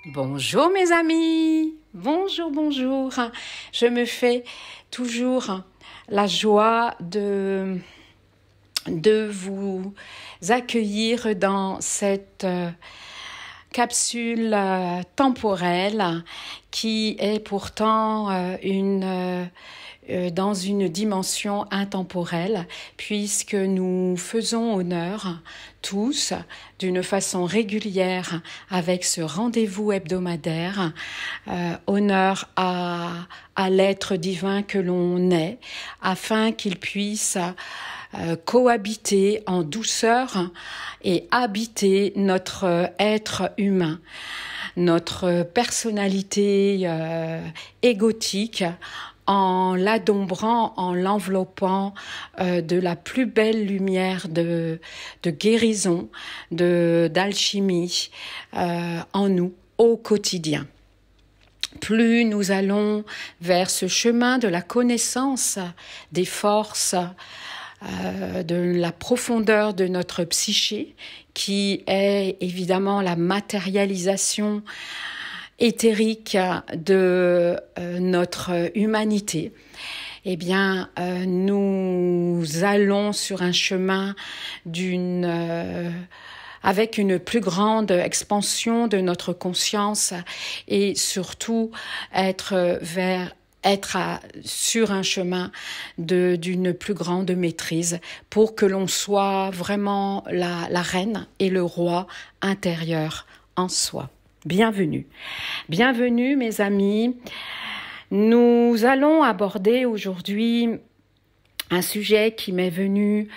Bonjour mes amis, bonjour. Je me fais toujours la joie de vous accueillir dans cette capsule temporelle qui est pourtant dans une dimension intemporelle, puisque nous faisons honneur tous d'une façon régulière avec ce rendez-vous hebdomadaire, honneur à l'être divin que l'on est, afin qu'il puisse cohabiter en douceur et habiter notre être humain, notre personnalité égotique, en l'adombrant, en l'enveloppant de la plus belle lumière de guérison, d'alchimie en nous au quotidien. Plus nous allons vers ce chemin de la connaissance des forces, de la profondeur de notre psyché, qui est évidemment la matérialisation éthérique de notre humanité, eh bien, nous allons sur un chemin avec une plus grande expansion de notre conscience et surtout être sur un chemin d'une plus grande maîtrise pour que l'on soit vraiment la reine et le roi intérieur en soi. Bienvenue. Bienvenue mes amis. Nous allons aborder aujourd'hui un sujet qui m'est venu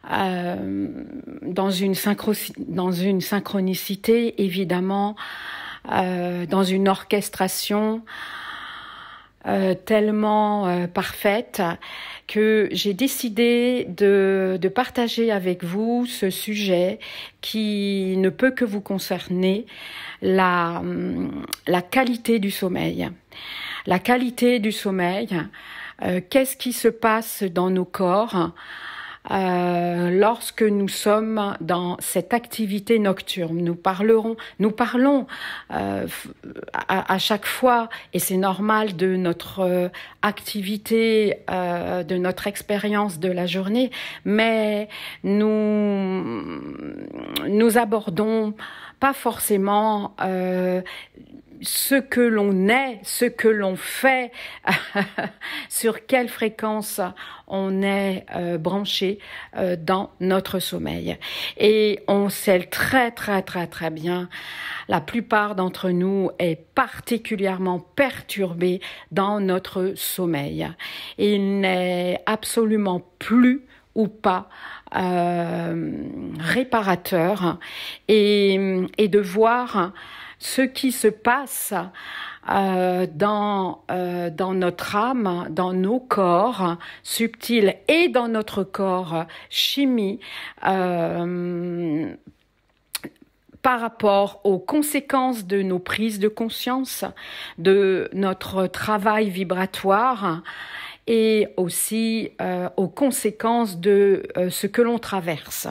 dans une synchronicité évidemment, dans une orchestration tellement parfaite que j'ai décidé de partager avec vous ce sujet qui ne peut que vous concerner, la qualité du sommeil. La qualité du sommeil, qu'est-ce qui se passe dans nos corps lorsque nous sommes dans cette activité nocturne. Nous parlons à chaque fois, et c'est normal, de notre activité, de notre expérience de la journée, mais nous abordons pas forcément ce que l'on est, ce que l'on fait, sur quelle fréquence on est branché dans notre sommeil. Et on sait très bien, la plupart d'entre nous est particulièrement perturbé dans notre sommeil. Il n'est absolument plus ou pas réparateur et de voir ce qui se passe dans notre âme, dans nos corps subtils et dans notre corps chimie par rapport aux conséquences de nos prises de conscience, de notre travail vibratoire et aussi aux conséquences de ce que l'on traverse.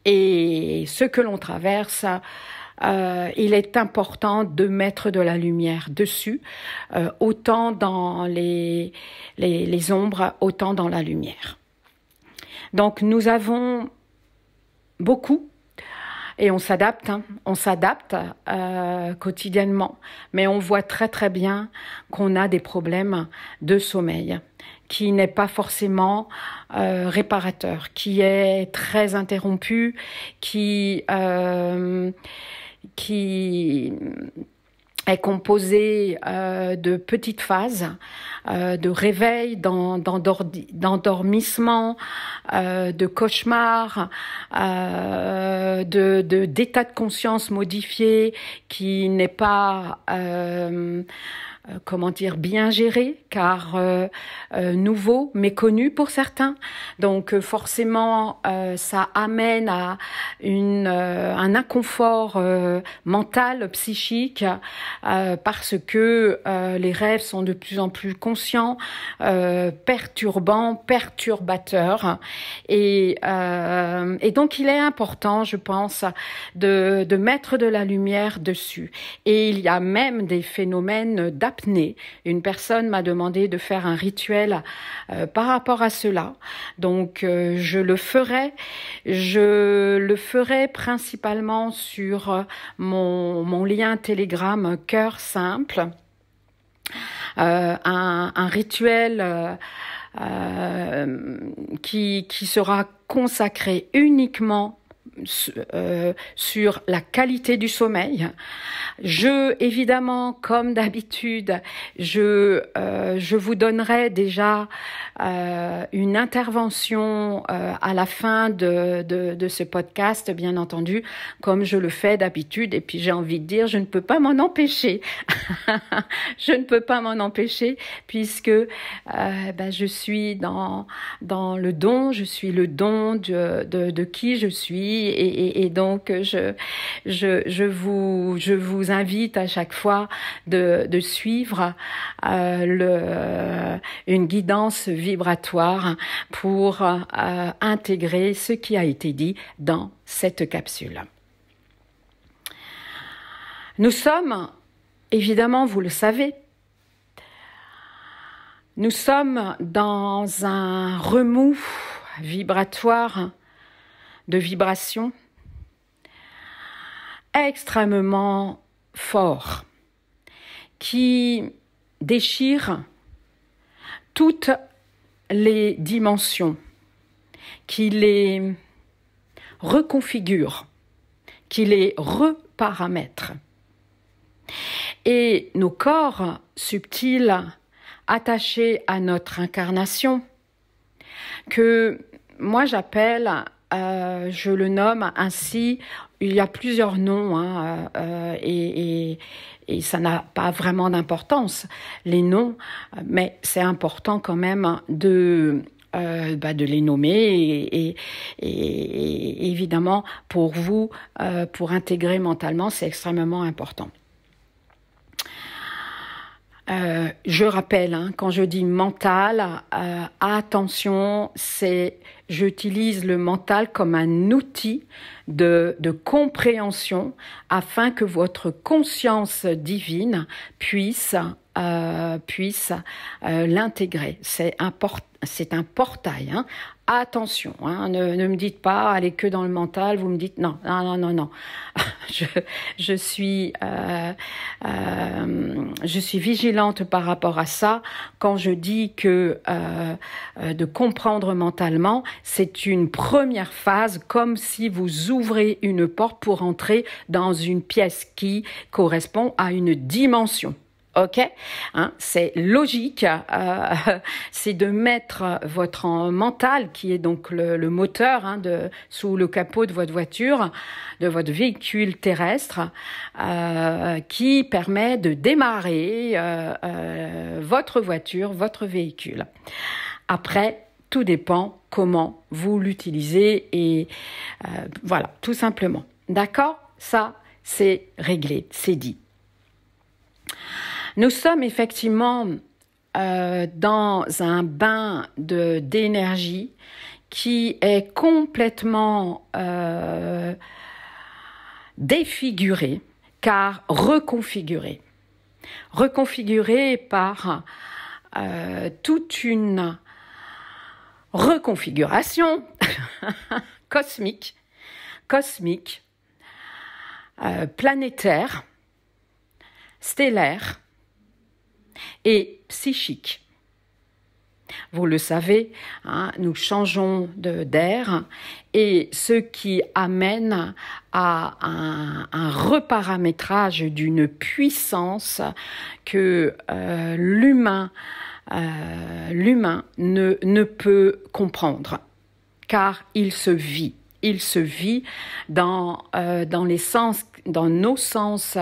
Et ce que l'on traverse, il est important de mettre de la lumière dessus, autant dans les ombres, autant dans la lumière. Donc nous avons beaucoup, et on s'adapte quotidiennement, mais on voit très bien qu'on a des problèmes de sommeil, qui n'est pas forcément réparateur, qui est très interrompu, qui est composé de petites phases, de réveil, d'endormissement, de cauchemars, d'état de conscience modifié qui n'est pas comment dire, bien géré, car nouveau, méconnu pour certains. Donc forcément, ça amène à un inconfort mental, psychique, parce que les rêves sont de plus en plus conscients, perturbants, perturbateurs. Et donc il est important, je pense, de mettre de la lumière dessus. Et il y a même des phénomènes d'apnée. Une personne m'a demandé de faire un rituel par rapport à cela. Donc je le ferai principalement sur mon lien Telegram Cœur Simple. Un rituel qui sera consacré uniquement sur la qualité du sommeil. Évidemment, comme d'habitude, je vous donnerai déjà une intervention à la fin de ce podcast, bien entendu, comme je le fais d'habitude. Et puis j'ai envie de dire, je ne peux pas m'en empêcher. Je ne peux pas m'en empêcher puisque je suis dans le don, je suis le don de qui je suis. Et donc je vous invite à chaque fois de suivre une guidance vibratoire pour intégrer ce qui a été dit dans cette capsule. Nous sommes, évidemment, vous le savez, nous sommes dans un remous vibratoire de vibrations extrêmement fort qui déchire toutes les dimensions, qui les reconfigure, qui les reparamètre. Et nos corps subtils attachés à notre incarnation, que moi j'appelle, je le nomme ainsi, il y a plusieurs noms et ça n'a pas vraiment d'importance, les noms, mais c'est important quand même de les nommer et évidemment pour vous, pour intégrer mentalement, c'est extrêmement important. Je rappelle, quand je dis mental, attention, j'utilise le mental comme un outil de compréhension afin que votre conscience divine puisse l'intégrer. C'est un portail. Attention, ne me dites pas, allez que dans le mental, vous me dites non. Je suis vigilante par rapport à ça. Quand je dis que de comprendre mentalement, c'est une première phase, comme si vous ouvrez une porte pour entrer dans une pièce qui correspond à une dimension. Ok, c'est logique, c'est de mettre votre mental, qui est donc le moteur sous le capot de votre voiture, de votre véhicule terrestre, qui permet de démarrer votre voiture, votre véhicule. Après, tout dépend comment vous l'utilisez et voilà, tout simplement. D'accord ? Ça, c'est réglé, c'est dit. Nous sommes effectivement dans un bain d'énergie qui est complètement défiguré, car reconfiguré. Reconfiguré par toute une reconfiguration cosmique, planétaire, stellaire et psychique. Vous le savez, nous changeons d'air et ce qui amène à un reparamétrage d'une puissance que l'humain ne peut comprendre, car il se vit. il se vit dans les sens, dans nos sens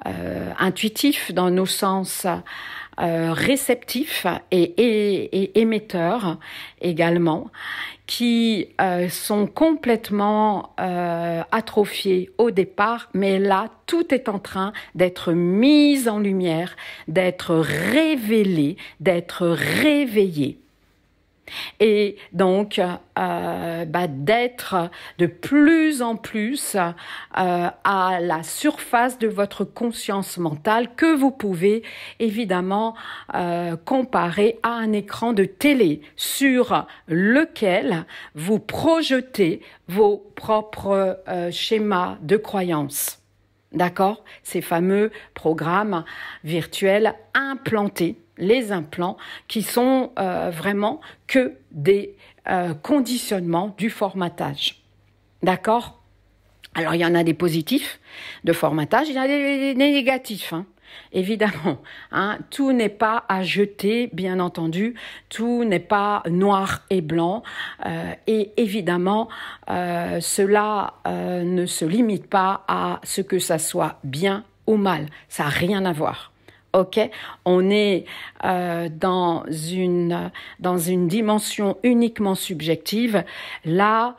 intuitifs, dans nos sens réceptifs et émetteurs également, qui sont complètement atrophiés au départ, mais là, tout est en train d'être mis en lumière, d'être révélé, d'être réveillé. Et donc d'être de plus en plus à la surface de votre conscience mentale, que vous pouvez évidemment comparer à un écran de télé sur lequel vous projetez vos propres schémas de croyances. D'accord? Ces fameux programmes virtuels implantés, les implants, qui sont vraiment que des conditionnements du formatage. D'accord? Alors, il y en a des positifs de formatage, il y en a des négatifs, hein. Évidemment, hein, tout n'est pas à jeter, bien entendu, tout n'est pas noir et blanc, et évidemment, cela ne se limite pas à ce que ça soit bien ou mal, ça n'a rien à voir. Ok, on est dans une dimension uniquement subjective. Là,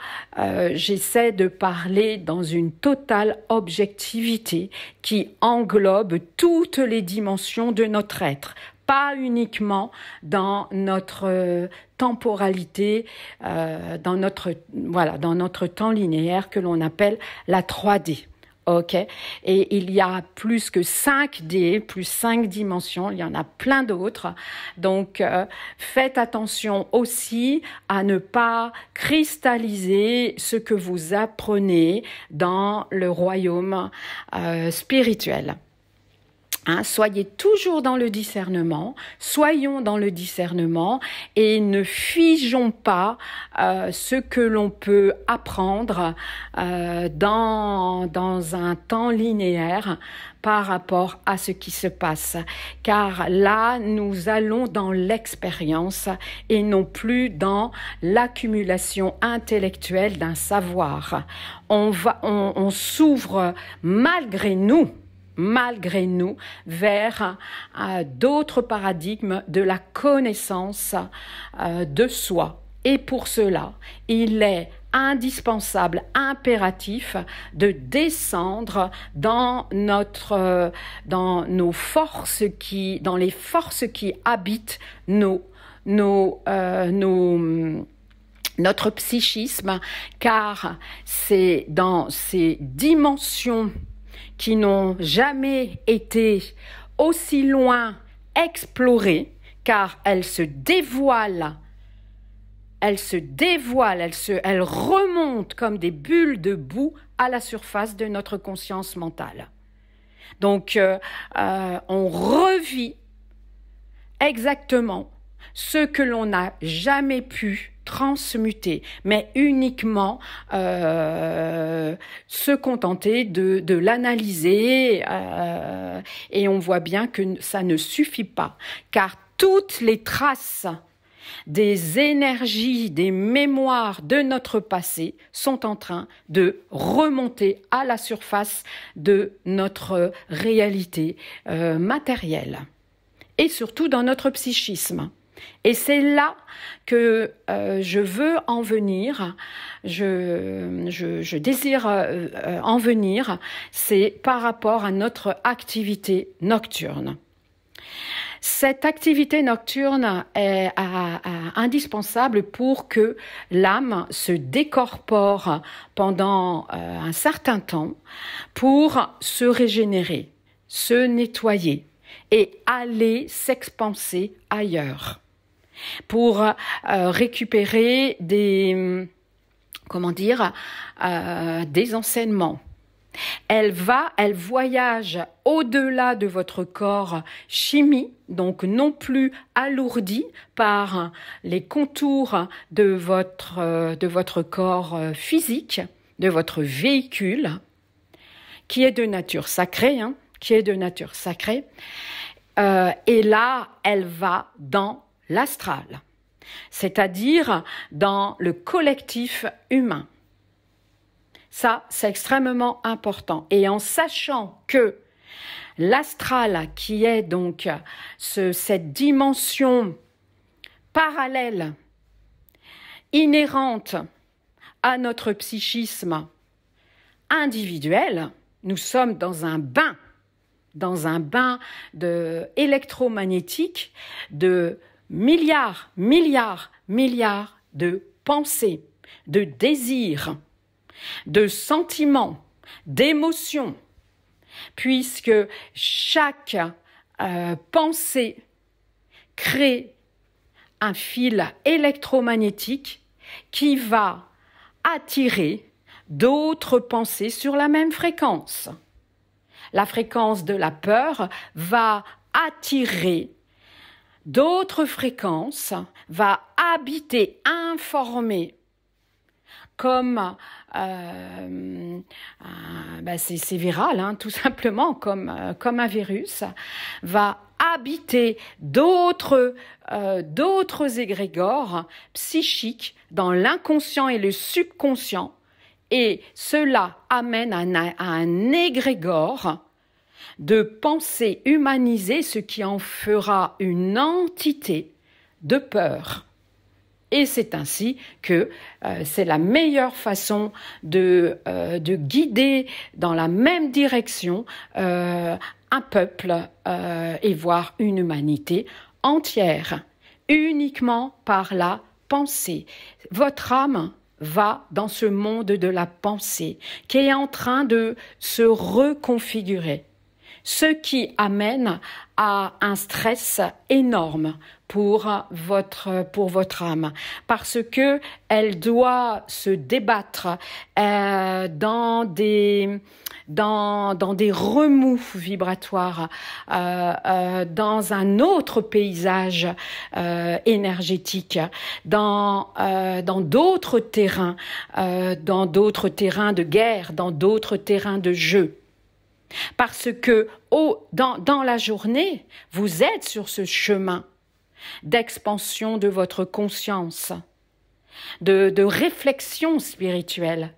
j'essaie de parler dans une totale objectivité qui englobe toutes les dimensions de notre être, pas uniquement dans notre temporalité, dans notre temps linéaire que l'on appelle la 3D. Ok, et il y a plus que 5D, plus 5 dimensions, il y en a plein d'autres. Donc, faites attention aussi à ne pas cristalliser ce que vous apprenez dans le royaume spirituel. Hein, soyez toujours dans le discernement, soyons dans le discernement et ne figeons pas ce que l'on peut apprendre dans un temps linéaire par rapport à ce qui se passe. Car là, nous allons dans l'expérience et non plus dans l'accumulation intellectuelle d'un savoir. On s'ouvre malgré nous vers d'autres paradigmes de la connaissance de soi. Et pour cela, il est indispensable, impératif de descendre dans les forces qui habitent notre psychisme, car c'est dans ces dimensions qui n'ont jamais été aussi loin explorées, car elles dévoilent, elles remontent comme des bulles de boue à la surface de notre conscience mentale. Donc, on revit exactement ce que l'on n'a jamais pu transmuter, mais uniquement se contenter de l'analyser, et on voit bien que ça ne suffit pas, car toutes les traces des énergies, des mémoires de notre passé sont en train de remonter à la surface de notre réalité matérielle, et surtout dans notre psychisme. Et c'est là que je veux en venir, je désire en venir, c'est par rapport à notre activité nocturne. Cette activité nocturne est indispensable pour que l'âme se décorpore pendant un certain temps pour se régénérer, se nettoyer et aller s'expanser ailleurs, pour récupérer des enseignements. Elle voyage au-delà de votre corps chimie, donc non plus alourdi par les contours de votre corps physique, de votre véhicule, qui est de nature sacrée, et là, elle va dans l'astral, c'est-à-dire dans le collectif humain. Ça, c'est extrêmement important. Et en sachant que l'astral, qui est donc cette dimension parallèle, inhérente à notre psychisme individuel, nous sommes dans un bain électromagnétique de milliards de pensées, de désirs, de sentiments, d'émotions, puisque chaque pensée crée un fil électromagnétique qui va attirer d'autres pensées sur la même fréquence. La fréquence de la peur va attirer d'autres fréquences, va habiter, informer, comme c'est viral, hein, tout simplement, comme un virus, va habiter d'autres égrégores psychiques dans l'inconscient et le subconscient, et cela amène à un égrégore de pensée humanisée, ce qui en fera une entité de peur. Et c'est ainsi que c'est la meilleure façon de guider dans la même direction un peuple et voire une humanité entière, uniquement par la pensée. Votre âme va dans ce monde de la pensée qui est en train de se reconfigurer, ce qui amène à un stress énorme pour votre âme, parce que elle doit se débattre dans des remous vibratoires, dans un autre paysage énergétique, dans d'autres terrains, de guerre, dans d'autres terrains de jeu. Parce que dans la journée, vous êtes sur ce chemin d'expansion de votre conscience, de réflexion spirituelle,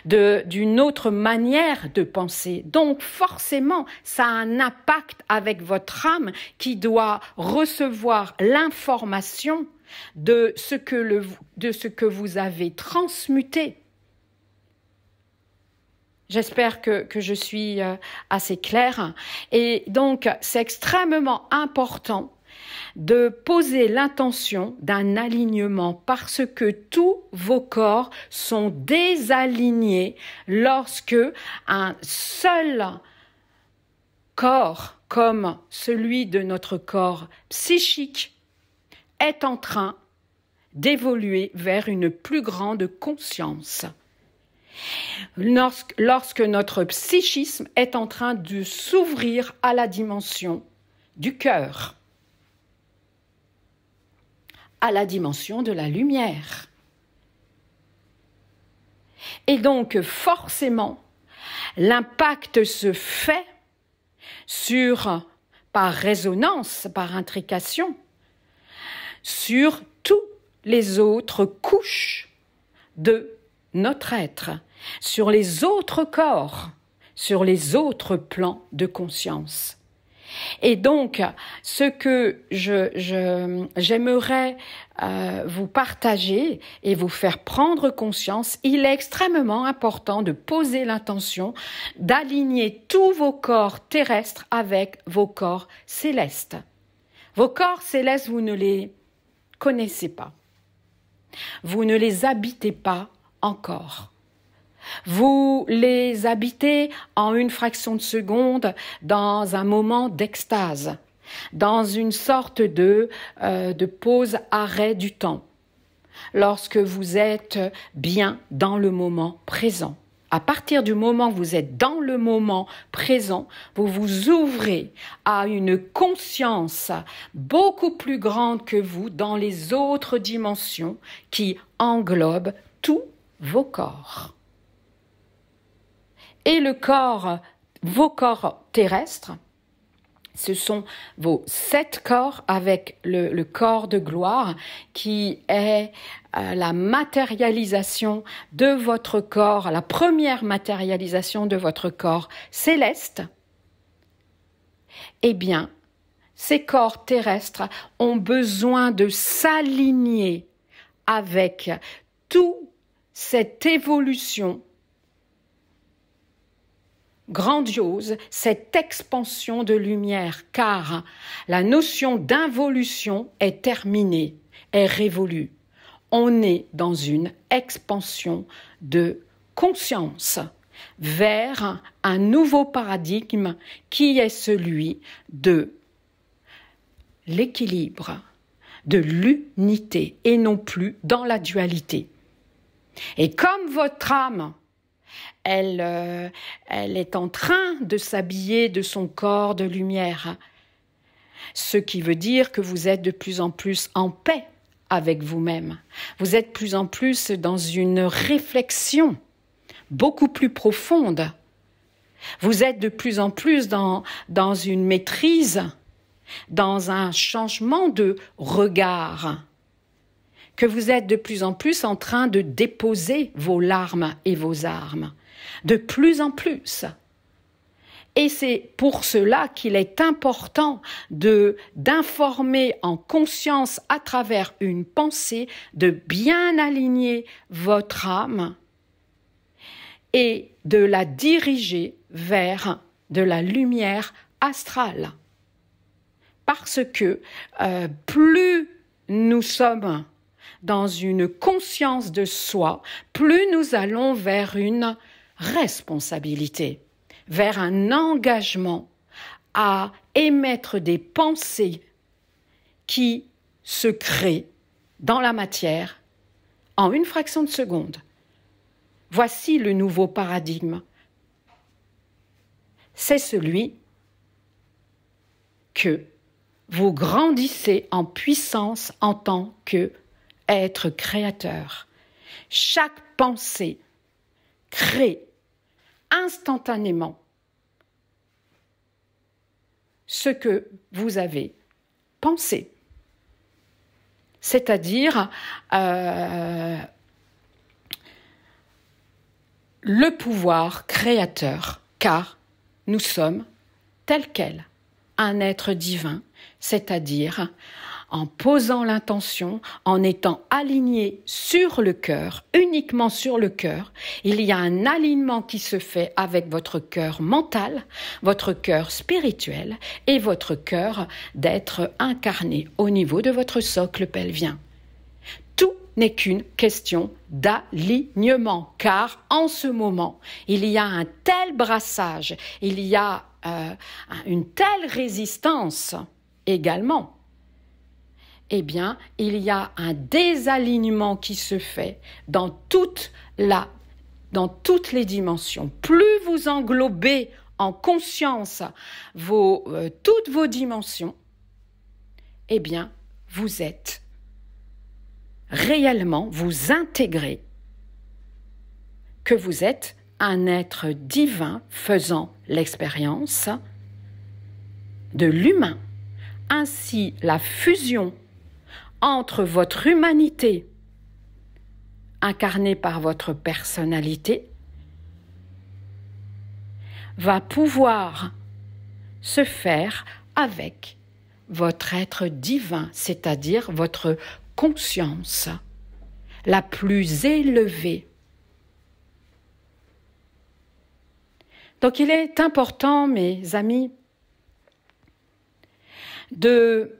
d'une autre manière de penser. Donc forcément, ça a un impact avec votre âme qui doit recevoir l'information de ce que vous avez transmuté. J'espère que je suis assez claire. Et donc, c'est extrêmement important de poser l'intention d'un alignement parce que tous vos corps sont désalignés lorsque un seul corps, comme celui de notre corps psychique, est en train d'évoluer vers une plus grande conscience. Lorsque notre psychisme est en train de s'ouvrir à la dimension du cœur, à la dimension de la lumière. Et donc, forcément, l'impact se fait par résonance, par intrication, sur toutes les autres couches de notre être, sur les autres corps, sur les autres plans de conscience. Et donc, ce que j'aimerais vous partager et vous faire prendre conscience, il est extrêmement important de poser l'intention d'aligner tous vos corps terrestres avec vos corps célestes. Vos corps célestes, vous ne les connaissez pas. Vous ne les habitez pas encore. Vous les habitez en une fraction de seconde dans un moment d'extase, dans une sorte de pause arrêt du temps, lorsque vous êtes bien dans le moment présent. À partir du moment où vous êtes dans le moment présent, vous vous ouvrez à une conscience beaucoup plus grande que vous dans les autres dimensions qui englobent tous vos corps. Et vos corps terrestres, Ce sont vos 7 corps avec le corps de gloire qui est la matérialisation de votre corps, la première matérialisation de votre corps céleste. Eh bien, ces corps terrestres ont besoin de s'aligner avec toute cette évolution grandiose, cette expansion de lumière, car la notion d'involution est terminée, est révolue. On est dans une expansion de conscience vers un nouveau paradigme qui est celui de l'équilibre, de l'unité et non plus dans la dualité. Et comme votre âme, elle est en train de s'habiller de son corps de lumière, ce qui veut dire que vous êtes de plus en plus en paix avec vous-même. Vous êtes de plus en plus dans une réflexion beaucoup plus profonde. Vous êtes de plus en plus dans une maîtrise, dans un changement de regard, que vous êtes de plus en plus en train de déposer vos larmes et vos armes, de plus en plus. Et c'est pour cela qu'il est important d'informer en conscience à travers une pensée, de bien aligner votre âme et de la diriger vers de la lumière astrale. Parce que plus nous sommes dans une conscience de soi, plus nous allons vers une responsabilité, vers un engagement à émettre des pensées qui se créent dans la matière en une fraction de seconde. Voici le nouveau paradigme. C'est celui que vous grandissez en puissance en tant qu'être créateur. Chaque pensée crée instantanément ce que vous avez pensé. C'est-à-dire le pouvoir créateur, car nous sommes tels quels, un être divin, c'est-à-dire en posant l'intention, en étant aligné sur le cœur, uniquement sur le cœur, il y a un alignement qui se fait avec votre cœur mental, votre cœur spirituel et votre cœur d'être incarné au niveau de votre socle pelvien. Tout n'est qu'une question d'alignement, car en ce moment, il y a un tel brassage, il y a une telle résistance également. Eh bien, il y a un désalignement qui se fait dans toutes les dimensions. Plus vous englobez en conscience toutes vos dimensions, eh bien, vous êtes réellement, vous intégrez que vous êtes un être divin faisant l'expérience de l'humain. Ainsi, la fusion entre votre humanité, incarnée par votre personnalité, va pouvoir se faire avec votre être divin, c'est-à-dire votre conscience la plus élevée. Donc il est important, mes amis, de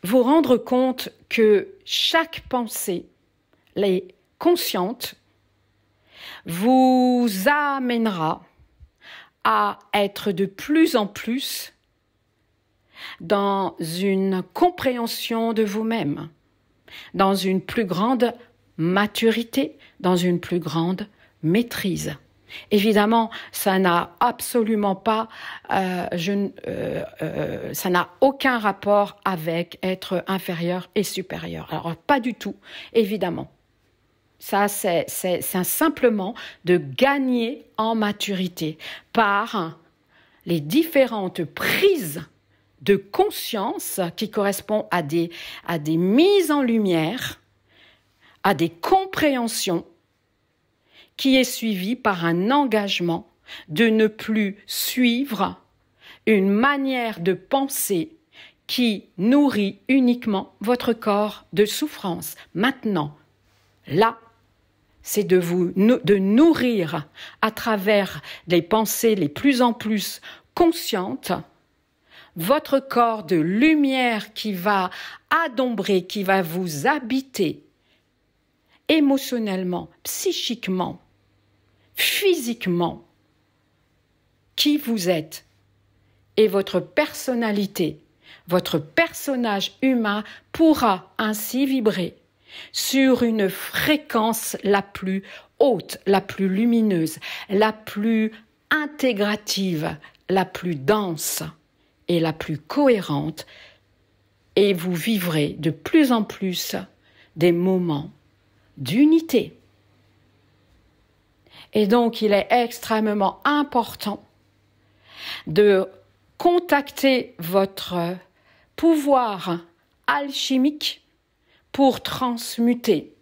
vous rendre compte que chaque pensée, les consciente, vous amènera à être de plus en plus dans une compréhension de vous-même, dans une plus grande maturité, dans une plus grande maîtrise. Évidemment, ça n'a absolument pas, ça n'a aucun rapport avec être inférieur et supérieur. Alors, pas du tout, évidemment. Ça, c'est simplement de gagner en maturité par les différentes prises de conscience qui correspondent à des mises en lumière, à des compréhensions, qui est suivi par un engagement de ne plus suivre une manière de penser qui nourrit uniquement votre corps de souffrance. Maintenant, là, c'est de nourrir à travers les pensées les plus en plus conscientes votre corps de lumière qui va adombrer, qui va vous habiter émotionnellement, psychiquement, physiquement, qui vous êtes et votre personnalité, votre personnage humain pourra ainsi vibrer sur une fréquence la plus haute, la plus lumineuse, la plus intégrative, la plus dense et la plus cohérente, et vous vivrez de plus en plus des moments d'unité. Et donc, il est extrêmement important de contacter votre pouvoir alchimique pour transmuter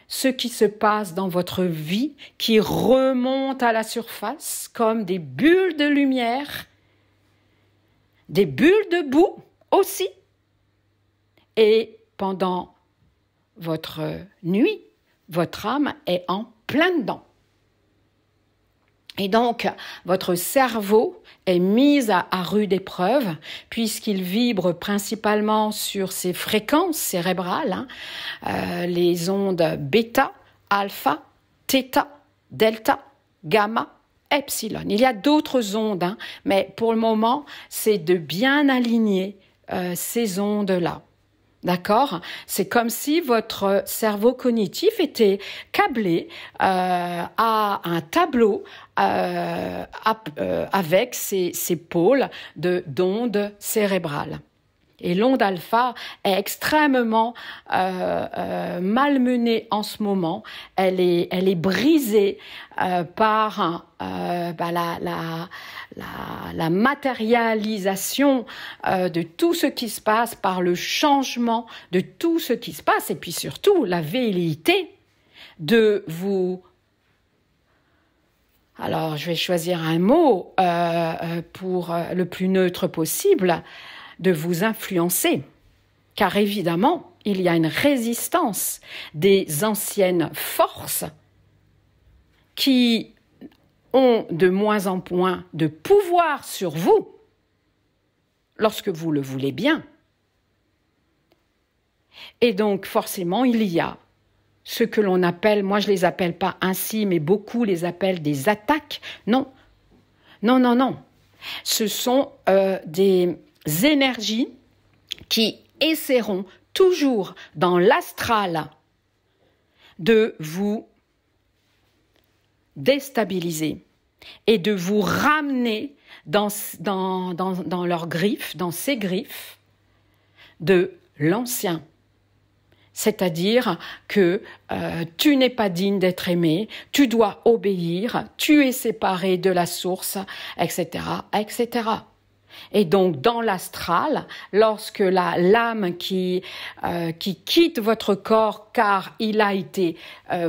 ce qui se passe dans votre vie, qui remonte à la surface comme des bulles de lumière, des bulles de boue aussi. Et pendant votre nuit, votre âme est en plein dedans. Et donc, votre cerveau est mis à rude épreuve puisqu'il vibre principalement sur ces fréquences cérébrales, les ondes bêta, alpha, theta, delta, gamma, epsilon. Il y a d'autres ondes, mais pour le moment, c'est de bien aligner ces ondes-là. D'accord? C'est comme si votre cerveau cognitif était câblé à un tableau avec ses pôles d'ondes cérébrales. Et l'onde alpha est extrêmement malmenée en ce moment. Elle est brisée par la matérialisation de tout ce qui se passe, par le changement de tout ce qui se passe, et puis surtout la velléité de vous... Alors, je vais choisir un mot pour le plus neutre possible, de vous influencer, car évidemment, il y a une résistance des anciennes forces qui ont de moins en moins de pouvoir sur vous, lorsque vous le voulez bien. Et donc, forcément, il y a ce que l'on appelle, moi je ne les appelle pas ainsi, mais beaucoup les appellent des attaques. Non, non, non, non. Ce sont des énergies qui essaieront toujours dans l'astral de vous déstabiliser et de vous ramener dans leurs griffes, dans ces griffes de l'ancien. C'est-à-dire que tu n'es pas digne d'être aimé, tu dois obéir, tu es séparé de la source, etc., etc. Et donc, dans l'astral, lorsque l'âme qui quitte votre corps, car il a été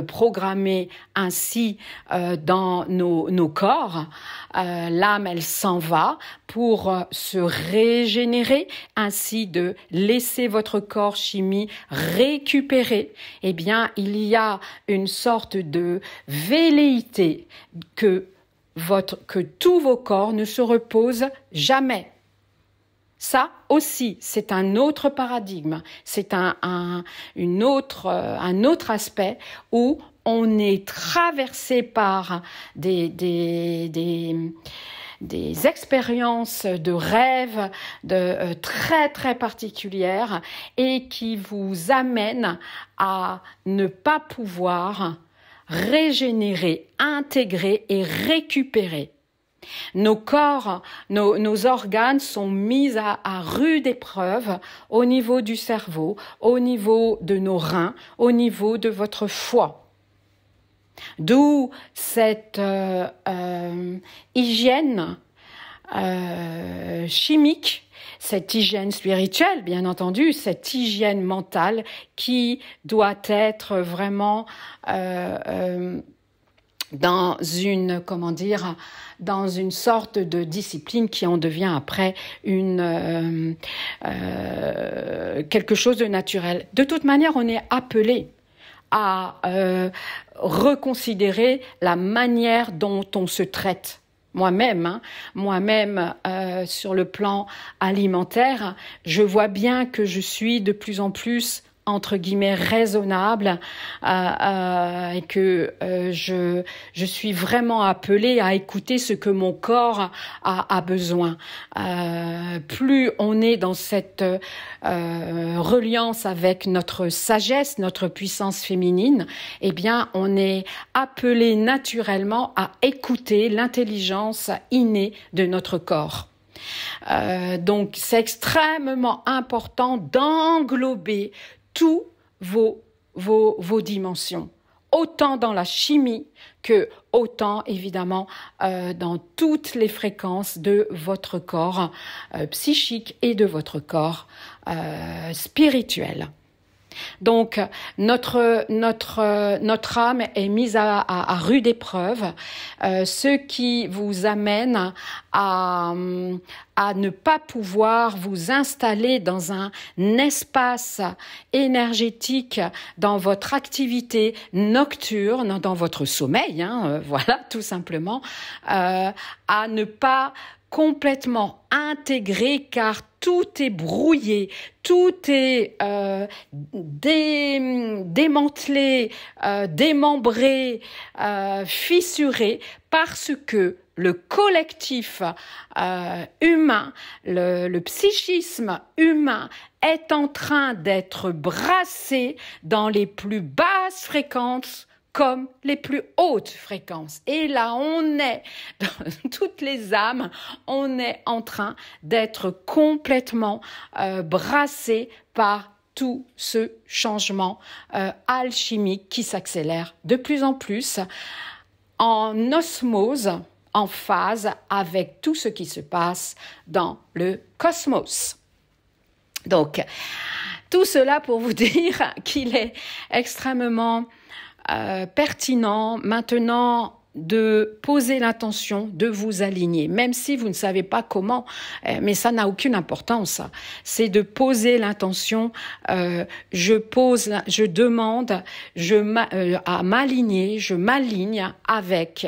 programmé ainsi dans nos corps, l'âme, elle s'en va pour se régénérer, ainsi de laisser votre corps chimie récupérer. Eh bien, il y a une sorte de velléité que tous vos corps ne se reposent jamais. Ça aussi, c'est un autre paradigme, c'est un autre aspect où on est traversé par des expériences de rêve très très particulières et qui vous amènent à ne pas pouvoir régénérer, intégrer et récupérer Nos corps, nos organes sont mis à rude épreuve au niveau du cerveau, au niveau de nos reins, au niveau de votre foie. D'où cette hygiène chimique, cette hygiène spirituelle, bien entendu, cette hygiène mentale qui doit être vraiment dans une, comment dire, dans une sorte de discipline qui en devient après quelque chose de naturel. De toute manière, on est appelé à reconsidérer la manière dont on se traite. Moi-même, sur le plan alimentaire, je vois bien que je suis de plus en plus entre guillemets raisonnable et que je suis vraiment appelée à écouter ce que mon corps a besoin. Plus on est dans cette reliance avec notre sagesse, notre puissance féminine, eh bien on est appelé naturellement à écouter l'intelligence innée de notre corps. Donc c'est extrêmement important d'englober tous vos dimensions, autant dans la chimie que autant évidemment dans toutes les fréquences de votre corps psychique et de votre corps spirituel. Donc notre âme est mise à rude épreuve, ce qui vous amène à ne pas pouvoir vous installer dans un espace énergétique dans votre activité nocturne, dans votre sommeil, voilà, tout simplement, à ne pas complètement intégré car tout est brouillé, tout est démantelé, démembré, fissuré parce que le collectif humain, le psychisme humain est en train d'être brassé dans les plus basses fréquences comme les plus hautes fréquences. Et là, on est, dans toutes les âmes, on est en train d'être complètement brassé par tout ce changement alchimique qui s'accélère de plus en plus en osmose, en phase avec tout ce qui se passe dans le cosmos. Donc, tout cela pour vous dire qu'il est extrêmement pertinent maintenant de poser l'intention de vous aligner, même si vous ne savez pas comment, mais ça n'a aucune importance. C'est de poser l'intention, je demande à m'aligner, je m'aligne avec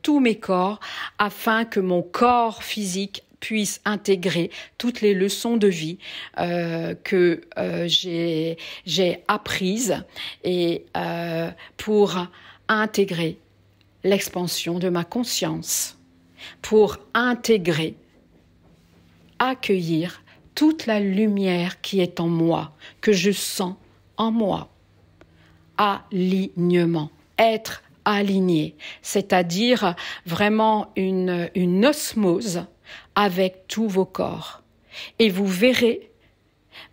tous mes corps afin que mon corps physique puisse intégrer toutes les leçons de vie que j'ai apprises et pour intégrer l'expansion de ma conscience, pour accueillir toute la lumière qui est en moi, que je sens en moi. Alignement, être aligné, c'est-à-dire vraiment une osmose avec tous vos corps. Et vous verrez,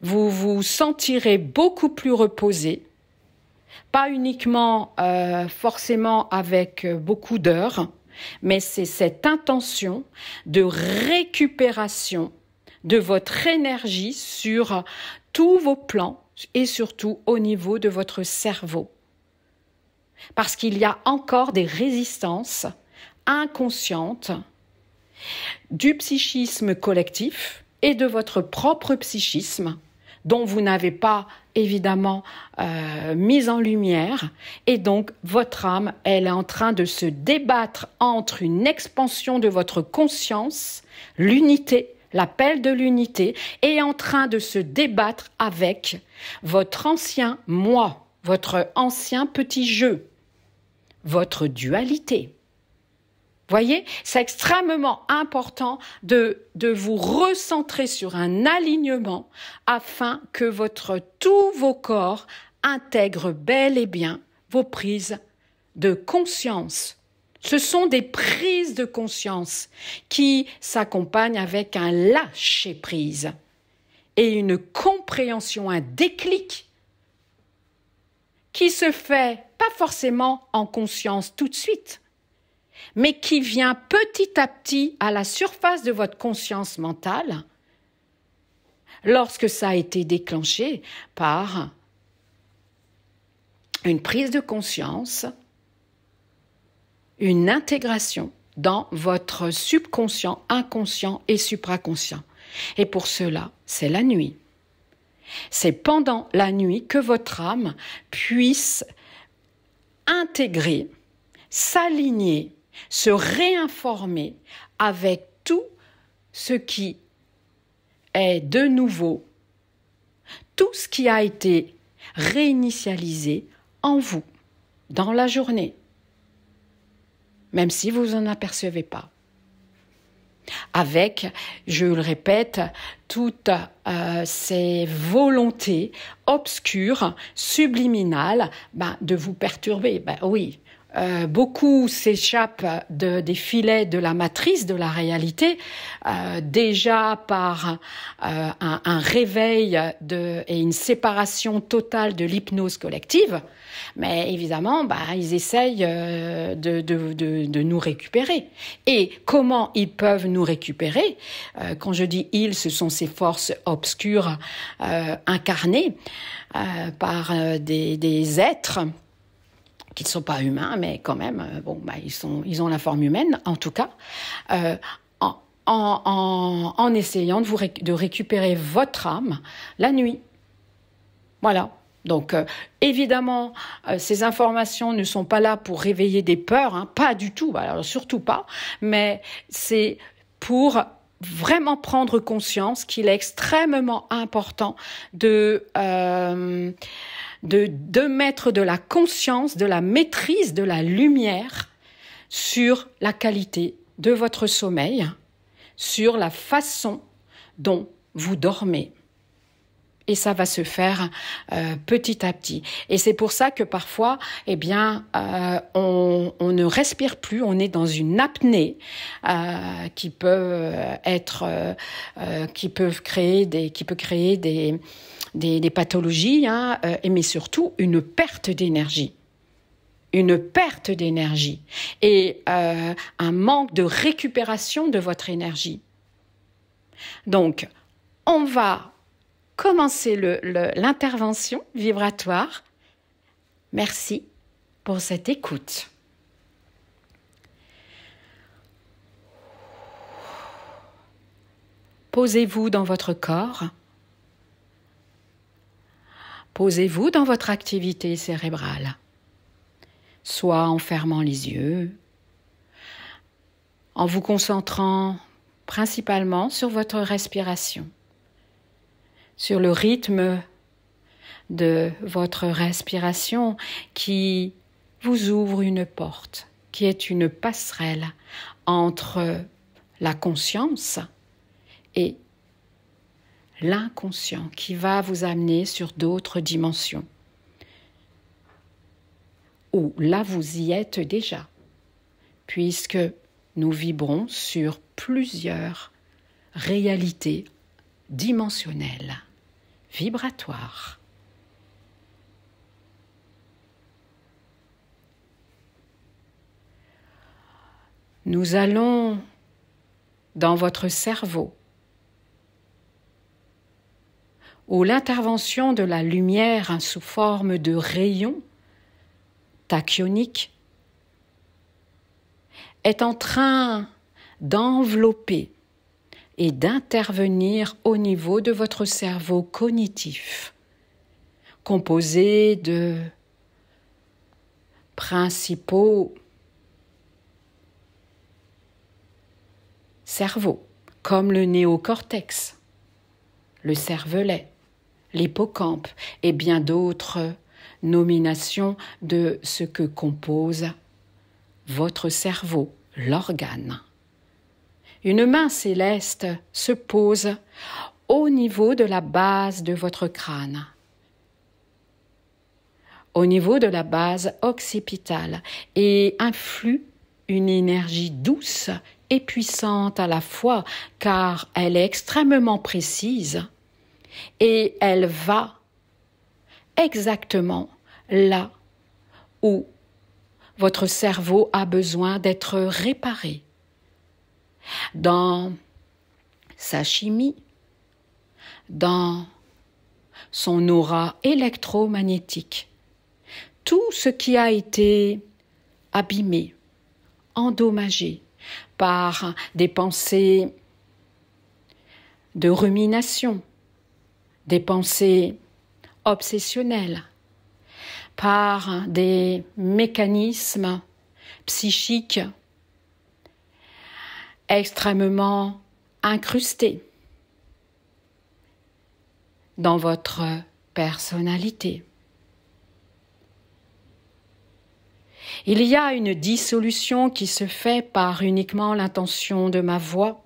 vous vous sentirez beaucoup plus reposé, pas uniquement forcément avec beaucoup d'heures, mais c'est cette intention de récupération de votre énergie sur tous vos plans et surtout au niveau de votre cerveau. Parce qu'il y a encore des résistances inconscientes du psychisme collectif et de votre propre psychisme dont vous n'avez pas évidemment mis en lumière, et donc votre âme, elle est en train de se débattre entre une expansion de votre conscience, l'unité, l'appel de l'unité, et en train de se débattre avec votre ancien moi, votre ancien petit jeu, votre dualité. Voyez, c'est extrêmement important de vous recentrer sur un alignement afin que tous vos corps intègrent bel et bien vos prises de conscience Ce sont des prises de conscience qui s'accompagnent avec un lâcher-prise et une compréhension, un déclic qui se fait pas forcément en conscience tout de suite, mais qui vient petit à petit à la surface de votre conscience mentale lorsque ça a été déclenché par une prise de conscience, une intégration dans votre subconscient, inconscient et supraconscient. Et pour cela, c'est la nuit. C'est pendant la nuit que votre âme puisse intégrer, s'aligner, se réinformer avec tout ce qui est de nouveau, tout ce qui a été réinitialisé en vous, dans la journée, même si vous en apercevez pas. Avec, je le répète, toutes ces volontés obscures, subliminales, de vous perturber. Oui, beaucoup s'échappent des filets de la matrice de la réalité, déjà par un réveil et une séparation totale de l'hypnose collective. Mais évidemment, ils essayent de nous récupérer. Et comment ils peuvent nous récupérer? Quand je dis ils, ce sont ces forces obscures incarnées par des êtres qui ne sont pas humains, mais quand même, ils ont la forme humaine, en tout cas, en essayant de récupérer votre âme la nuit. Voilà. Donc, évidemment, ces informations ne sont pas là pour réveiller des peurs, pas du tout, alors surtout pas, mais c'est pour vraiment prendre conscience qu'il est extrêmement important de mettre de la conscience, de la maîtrise, de la lumière sur la qualité de votre sommeil, sur la façon dont vous dormez. Et ça va se faire petit à petit. Et c'est pour ça que parfois, on ne respire plus, on est dans une apnée qui peut créer des pathologies, mais surtout une perte d'énergie. Une perte d'énergie et un manque de récupération de votre énergie. Donc, on va commencer l'intervention vibratoire. Merci pour cette écoute. Posez-vous dans votre corps. Posez-vous dans votre activité cérébrale, soit en fermant les yeux, en vous concentrant principalement sur votre respiration, sur le rythme de votre respiration qui vous ouvre une porte, qui est une passerelle entre la conscience et l'inconscient qui va vous amener sur d'autres dimensions. Ou là vous y êtes déjà, puisque nous vibrons sur plusieurs réalités dimensionnelles, vibratoires. Nous allons dans votre cerveau, où l'intervention de la lumière sous forme de rayons tachyoniques est en train d'envelopper et d'intervenir au niveau de votre cerveau cognitif, composé de principaux cerveaux, comme le néocortex, le cervelet, l'hippocampe et bien d'autres nominations de ce que compose votre cerveau, l'organe. Une main céleste se pose au niveau de la base de votre crâne, au niveau de la base occipitale, et influe une énergie douce et puissante à la fois, car elle est extrêmement précise et elle va exactement là où votre cerveau a besoin d'être réparé. Dans sa chimie, dans son aura électromagnétique, tout ce qui a été abîmé, endommagé par des pensées de rumination, des pensées obsessionnelles, par des mécanismes psychiques extrêmement incrustés dans votre personnalité. Il y a une dissolution qui se fait par uniquement l'intention de ma voix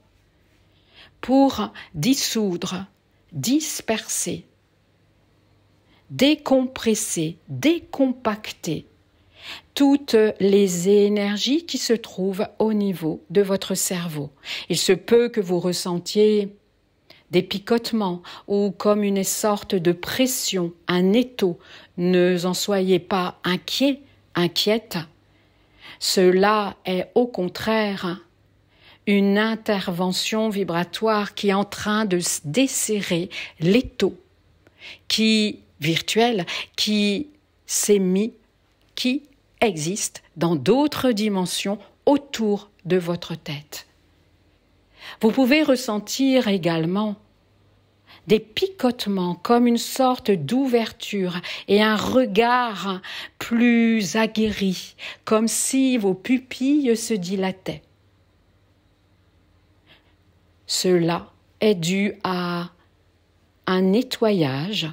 pour dissoudre, disperser, décompresser, décompacter toutes les énergies qui se trouvent au niveau de votre cerveau. Il se peut que vous ressentiez des picotements ou comme une sorte de pression, un étau. Ne en soyez pas inquiète. Cela est au contraire une intervention vibratoire qui est en train de desserrer l'étau virtuel qui s'est mis, qui existe dans d'autres dimensions autour de votre tête. Vous pouvez ressentir également des picotements comme une sorte d'ouverture et un regard plus aguerri, comme si vos pupilles se dilataient. Cela est dû à un nettoyage,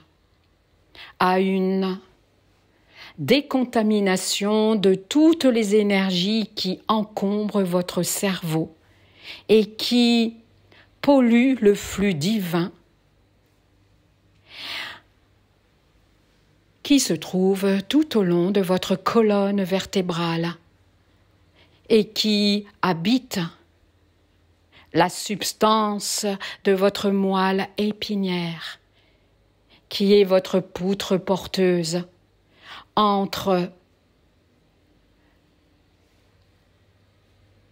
à une décontamination de toutes les énergies qui encombrent votre cerveau et qui polluent le flux divin qui se trouve tout au long de votre colonne vertébrale et qui habite la substance de votre moelle épinière, qui est votre poutre porteuse entre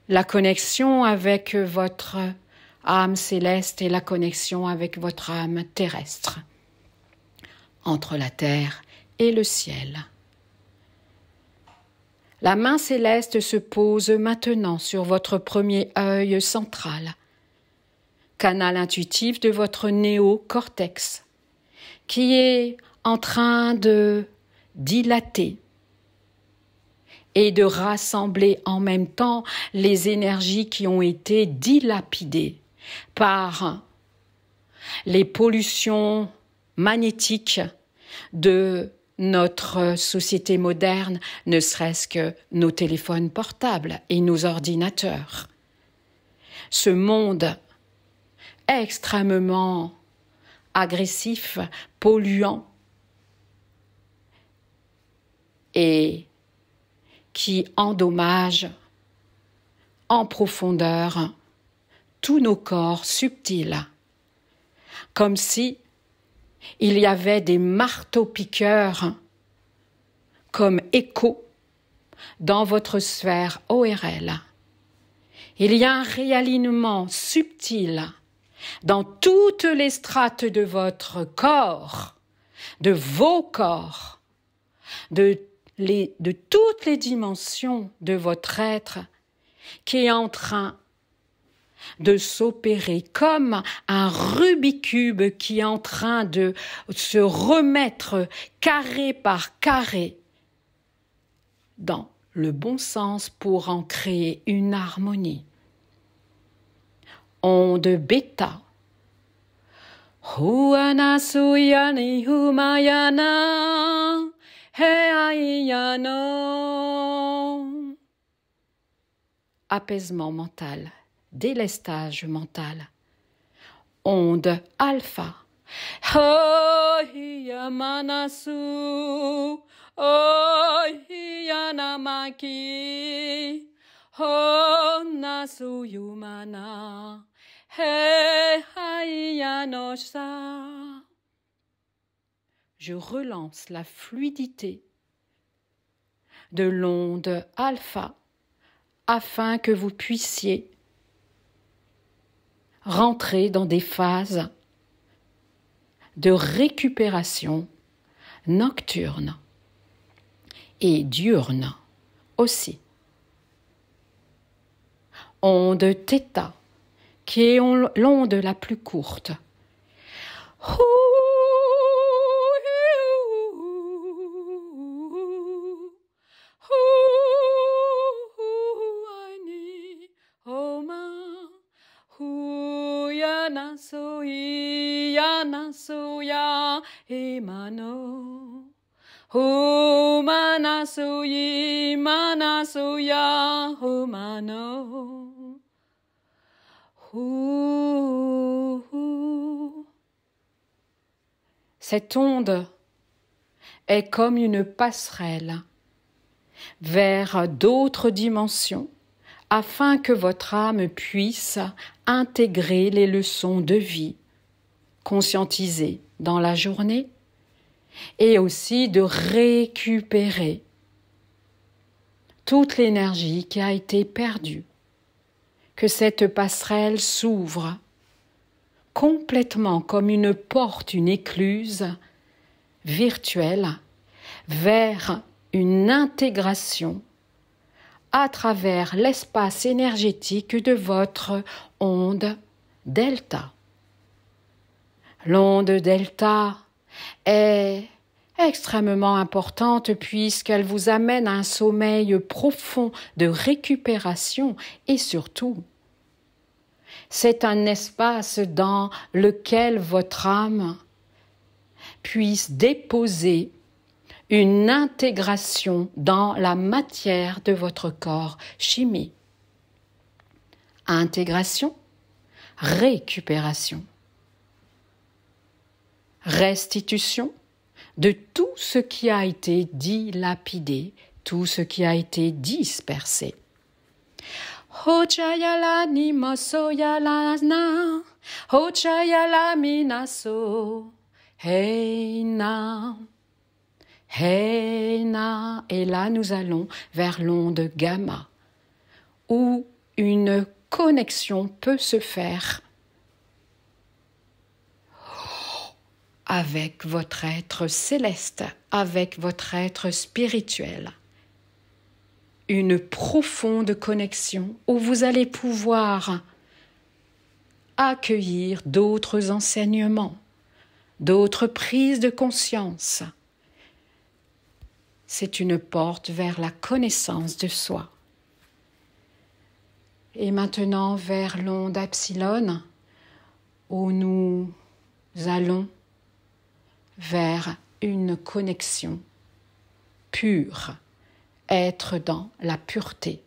la connexion avec votre âme céleste et la connexion avec votre âme terrestre, entre la terre et le ciel. La main céleste se pose maintenant sur votre premier œil central, canal intuitif de votre néocortex, qui est en train de dilater et de rassembler en même temps les énergies qui ont été dilapidées par les pollutions magnétiques de notre société moderne, ne serait-ce que nos téléphones portables et nos ordinateurs. Ce monde extrêmement agressif, polluant et qui endommage en profondeur tous nos corps subtils, comme si il y avait des marteaux-piqueurs comme écho dans votre sphère ORL. Il y a un réalignement subtil dans toutes les strates de votre corps, de vos corps, de toutes les dimensions de votre être qui est en train de s'opérer comme un Rubik's qui est en train de se remettre carré par carré dans le bon sens pour en créer une harmonie. Onde bêta. Huana suyani humayana heayano. Apaisement mental. Délestage mental. Onde alpha. Hohiyamanasu, Ohiyanamaki, ho nasu yumana, he hayanosa. Je relance la fluidité de l'onde alpha afin que vous puissiez rentrer dans des phases de récupération nocturne et diurne aussi. Onde θ, qui est l'onde la plus courte. Soya emano humanasoyi manasoya humano Cette onde est comme une passerelle vers d'autres dimensions afin que votre âme puisse intégrer les leçons de vie conscientisées dans la journée et aussi de récupérer toute l'énergie qui a été perdue, que cette passerelle s'ouvre complètement comme une porte, une écluse virtuelle vers une intégration à travers l'espace énergétique de votre onde delta. L'onde delta est extrêmement importante puisqu'elle vous amène à un sommeil profond de récupération et surtout, c'est un espace dans lequel votre âme puisse déposer une intégration dans la matière de votre corps chimique. Intégration, récupération, restitution de tout ce qui a été dilapidé, tout ce qui a été dispersé. Hochayala ni mosoyalana, hochayala minaso, heina. Heina, et là nous allons vers l'onde gamma, où une connexion peut se faire avec votre être céleste, avec votre être spirituel. Une profonde connexion où vous allez pouvoir accueillir d'autres enseignements, d'autres prises de conscience. C'est une porte vers la connaissance de soi. Et maintenant vers l'onde epsilon, où nous allons vers une connexion pure, être dans la pureté,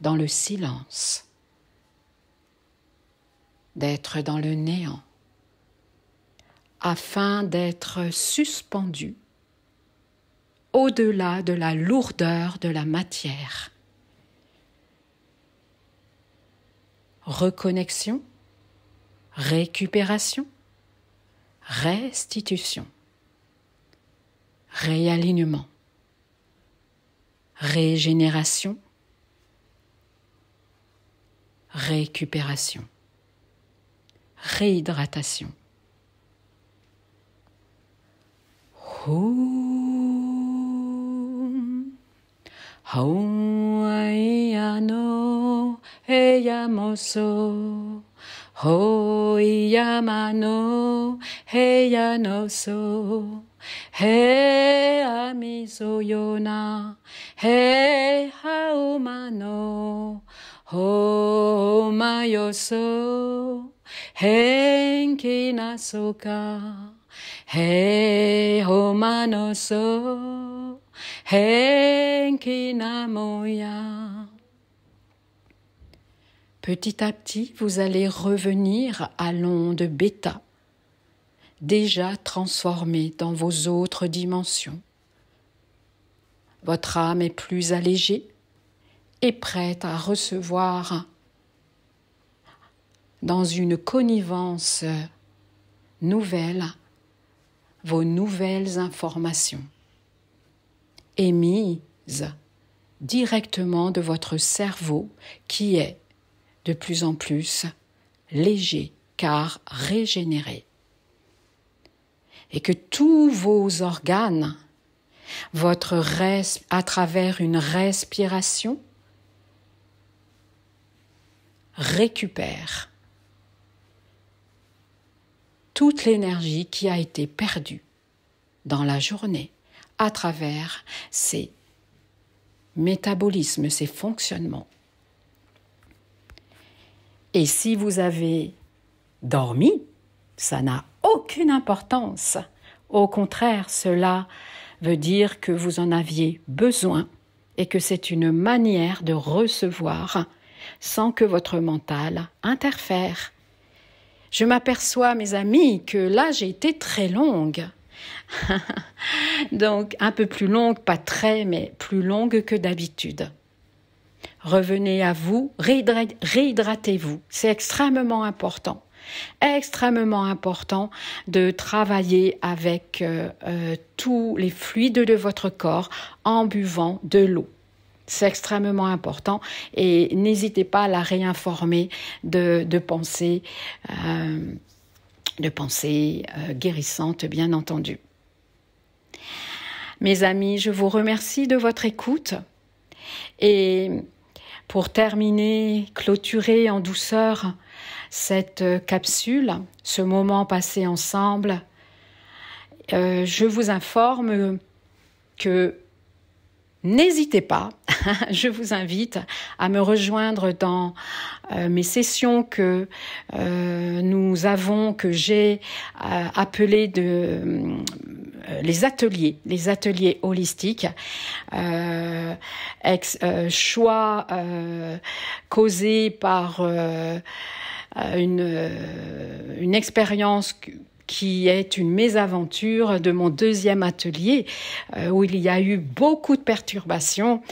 dans le silence, d'être dans le néant, afin d'être suspendu au-delà de la lourdeur de la matière. Reconnexion, récupération, restitution, réalignement, régénération, récupération, réhydratation. Hoyano heyamoso, hoyamano heyanoso, heyamisoyona, heyaumano, homayoso, henkinasoka, heyomanoso, henkinamoya. Petit à petit, vous allez revenir à l'onde bêta, déjà transformée dans vos autres dimensions. Votre âme est plus allégée et prête à recevoir dans une connivence nouvelle vos nouvelles informations émises directement de votre cerveau qui est de plus en plus léger car régénéré. Et que tous vos organes, à travers une respiration, récupèrent toute l'énergie qui a été perdue dans la journée à travers ces métabolismes, ces fonctionnements. Et si vous avez dormi, ça n'a aucune importance. Au contraire, cela veut dire que vous en aviez besoin et que c'est une manière de recevoir sans que votre mental interfère. Je m'aperçois, mes amis, que là, j'ai été très longue. Donc, un peu plus longue, pas très, mais plus longue que d'habitude. Revenez à vous, réhydratez-vous. C'est extrêmement important de travailler avec tous les fluides de votre corps en buvant de l'eau. C'est extrêmement important et n'hésitez pas à la réinformer de pensées guérissantes, bien entendu. Mes amis, je vous remercie de votre écoute et pour terminer, clôturer en douceur cette capsule, ce moment passé ensemble, je vous informe que n'hésitez pas, je vous invite à me rejoindre dans mes sessions que j'ai appelées les ateliers holistiques, choix causés par une expérience qui est une mésaventure de mon deuxième atelier où il y a eu beaucoup de perturbations.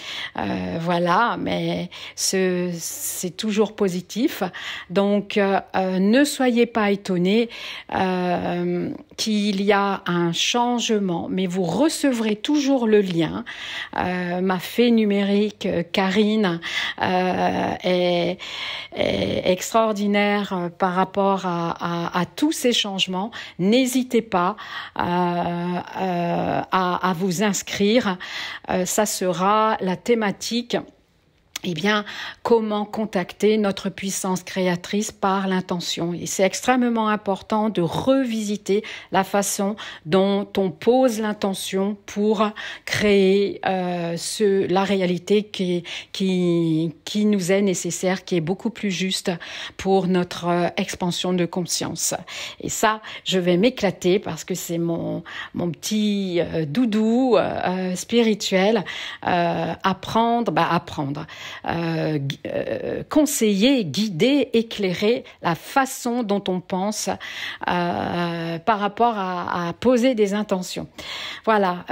Voilà, mais c'est toujours positif. Donc, ne soyez pas étonnés qu'il y a un changement, mais vous recevrez toujours le lien. Ma fée numérique, Karine, est extraordinaire par rapport à tous ces changements. N'hésitez pas à vous inscrire. Ça sera la thématique. Comment contacter notre puissance créatrice par l'intention. Et c'est extrêmement important de revisiter la façon dont on pose l'intention pour créer la réalité qui nous est nécessaire, qui est beaucoup plus juste pour notre expansion de conscience. Et ça, je vais m'éclater parce que c'est mon petit doudou spirituel. Conseiller, guider, éclairer la façon dont on pense par rapport à poser des intentions. Voilà,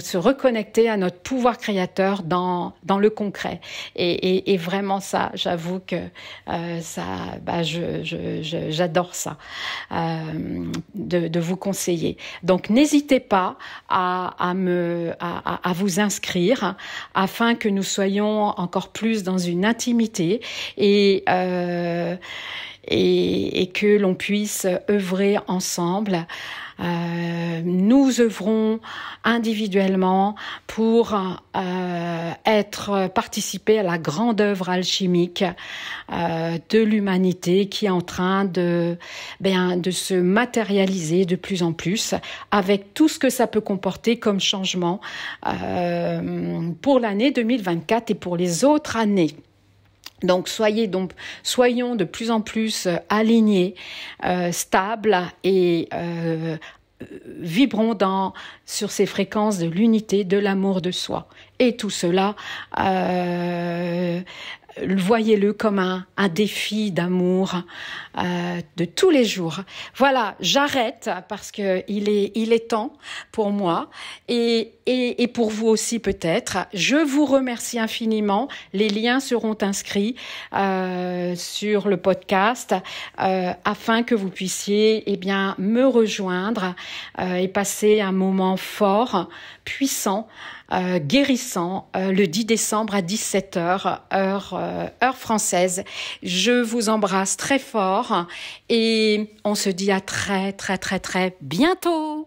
se reconnecter à notre pouvoir créateur dans le concret. Et vraiment ça, j'avoue que j'adore ça, de vous conseiller. Donc n'hésitez pas à vous inscrire afin que nous soyons encore plus dans une intimité et que l'on puisse œuvrer ensemble. Nous œuvrons individuellement pour participer à la grande œuvre alchimique de l'humanité qui est en train de se matérialiser de plus en plus avec tout ce que ça peut comporter comme changement pour l'année 2024 et pour les autres années. Donc soyons de plus en plus alignés, stables et vibrons sur ces fréquences de l'unité, de l'amour de soi. Et tout cela voyez-le comme un défi d'amour de tous les jours. Voilà, j'arrête parce que il est temps pour moi et pour vous aussi peut-être. Je vous remercie infiniment. Les liens seront inscrits sur le podcast afin que vous puissiez me rejoindre et passer un moment fort, puissant, guérissant le 10 décembre à 17h, heure française. Je vous embrasse très fort et on se dit à très très très très bientôt.